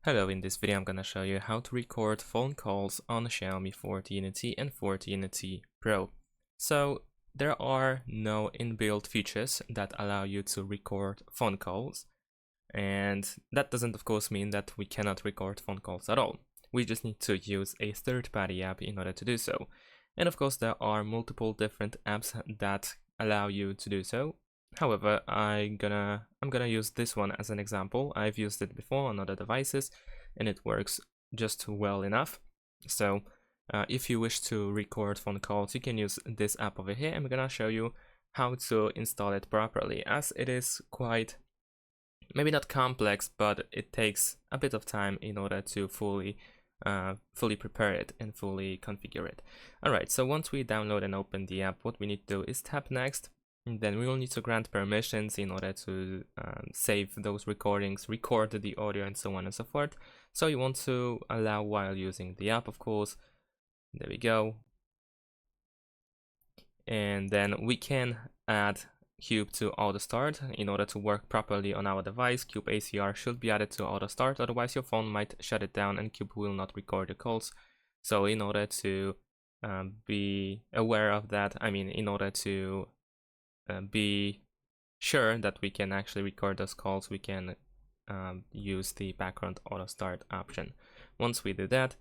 Hello, in this video I'm gonna show you how to record phone calls on Xiaomi 14T and 14T Pro. So there are no inbuilt features that allow you to record phone calls, and that doesn't of course mean that we cannot record phone calls at all. We just need to use a third-party app in order to do so. And of course there are multiple different apps that allow you to do so. However, I'm gonna use this one as an example. I've used it before on other devices and it works just well enough. So if you wish to record phone calls, you can use this app over here. I'm gonna show you how to install it properly, as it is quite, maybe not complex, but it takes a bit of time in order to fully prepare it and fully configure it. Alright, so once we download and open the app, what we need to do is tap next. And then we will need to grant permissions in order to save those recordings, record the audio, and so on and so forth. So you want to allow while using the app, of course. There we go. And then we can add Cube to auto start in order to work properly on our device. Cube ACR should be added to auto start, otherwise your phone might shut it down and Cube will not record the calls. So in order to be aware of that, in order to be sure that we can actually record those calls, we can use the background auto start option. Once we do that,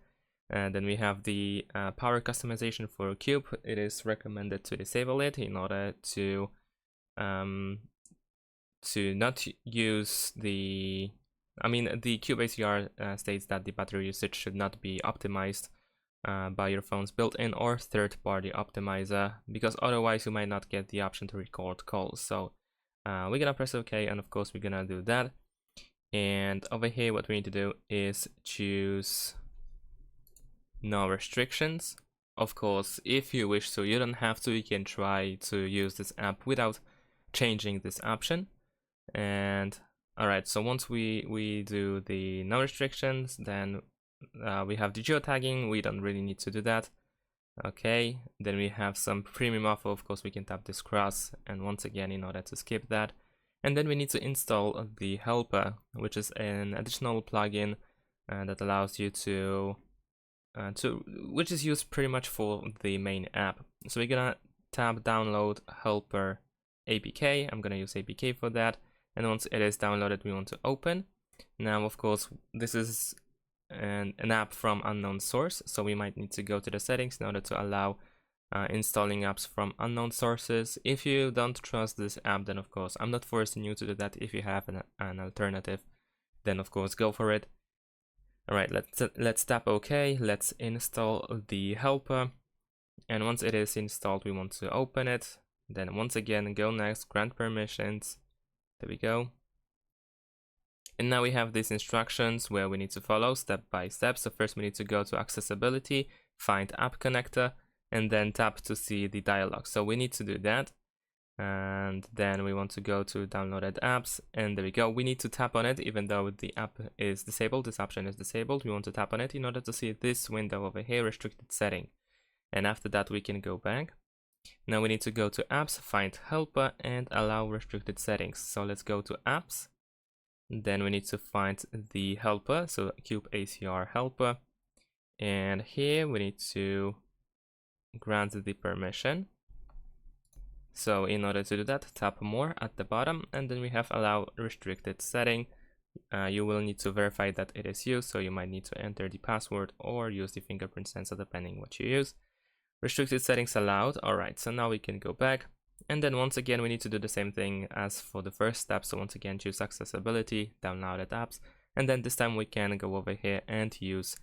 then we have the power customization for Cube. It is recommended to disable it in order to not use the Cube ACR states that the battery usage should not be optimized by your phone's built-in or third-party optimizer, because otherwise you might not get the option to record calls. So we're gonna press OK, and of course we're gonna do that. And over here what we need to do is choose no restrictions. Of course, if you wish to, you don't have to. You can try to use this app without changing this option. And alright, so once we do the no restrictions, then we have the geotagging. We don't really need to do that. Okay, then we have some premium offer. Of course we can tap this cross, and once again, in order to skip that. And then we need to install the helper, which is an additional plugin that allows you to which is used pretty much for the main app. So we're gonna tap download helper APK. I'm gonna use APK for that, and once it is downloaded, we want to open. Now of course this is an app from unknown source, so we might need to go to the settings in order to allow installing apps from unknown sources. If you don't trust this app, then of course I'm not forcing you to do that. If you have an alternative, then of course go for it. Alright, let's tap OK. Let's install the helper, and once it is installed, we want to open it. Then once again, go next, grant permissions. There we go. And now we have these instructions where we need to follow step by step. So first we need to go to accessibility, find app connector, and then tap to see the dialog. So we need to do that. And then we want to go to downloaded apps, and there we go. We need to tap on it even though the app is disabled. This option is disabled. We want to tap on it in order to see this window over here, restricted setting. And after that we can go back. Now we need to go to apps, find helper, and allow restricted settings. So let's go to apps. Then we need to find the helper, so Cube ACR helper, and here we need to grant the permission. So in order to do that, tap more at the bottom, and then we have allow restricted setting. You will need to verify that it is used, so you might need to enter the password or use the fingerprint sensor depending what you use. Restricted settings allowed. Alright, so now we can go back. And then once again, we need to do the same thing as for the first step. So once again, choose accessibility, downloaded apps. And then this time we can go over here and use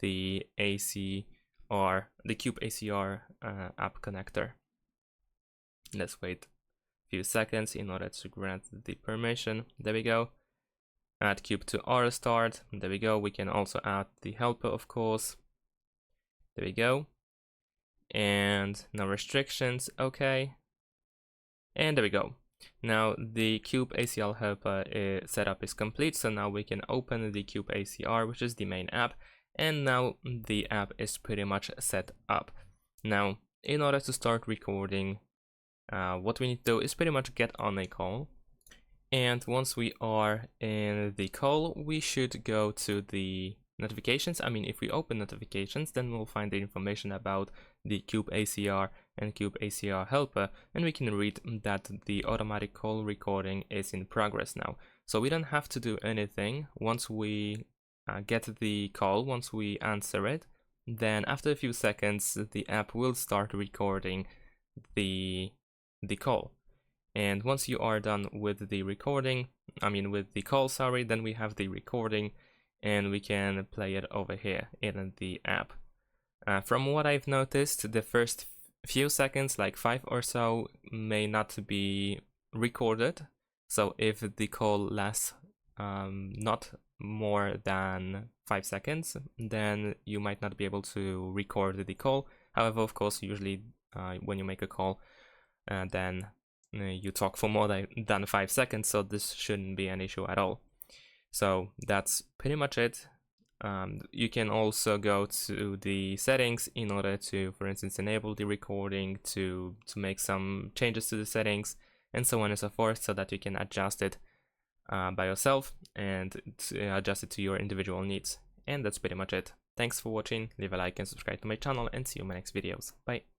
the ACR, the Cube ACR app connector. Let's wait a few seconds in order to grant the permission. There we go. Add Cube to auto start. There we go. We can also add the helper, of course. There we go. And no restrictions. Okay. And there we go. Now the Cube ACR helper setup is complete, so now we can open the Cube ACR, which is the main app, and now the app is pretty much set up. Now, in order to start recording, what we need to do is pretty much get on a call, And once we are in the call, we should go to the notifications. I mean, if we open notifications, then we'll find the information about the Cube ACR and Cube ACR helper, and we can read that the automatic call recording is in progress now. So we don't have to do anything. Once we get the call, once we answer it, then after a few seconds, the app will start recording the call. And once you are done with the recording, with the call, sorry, then we have the recording and we can play it over here in the app. From what I've noticed, the first few seconds, like 5 or so, may not be recorded. So if the call lasts not more than 5 seconds, then you might not be able to record the call. However, of course, usually when you make a call, then you talk for more than 5 seconds, so this shouldn't be an issue at all. So that's pretty much it. You can also go to the settings in order to, for instance, enable the recording, to make some changes to the settings, and so on and so forth, so that you can adjust it by yourself and adjust it to your individual needs. And that's pretty much it. Thanks for watching, leave a like and subscribe to my channel, and see you in my next videos. Bye!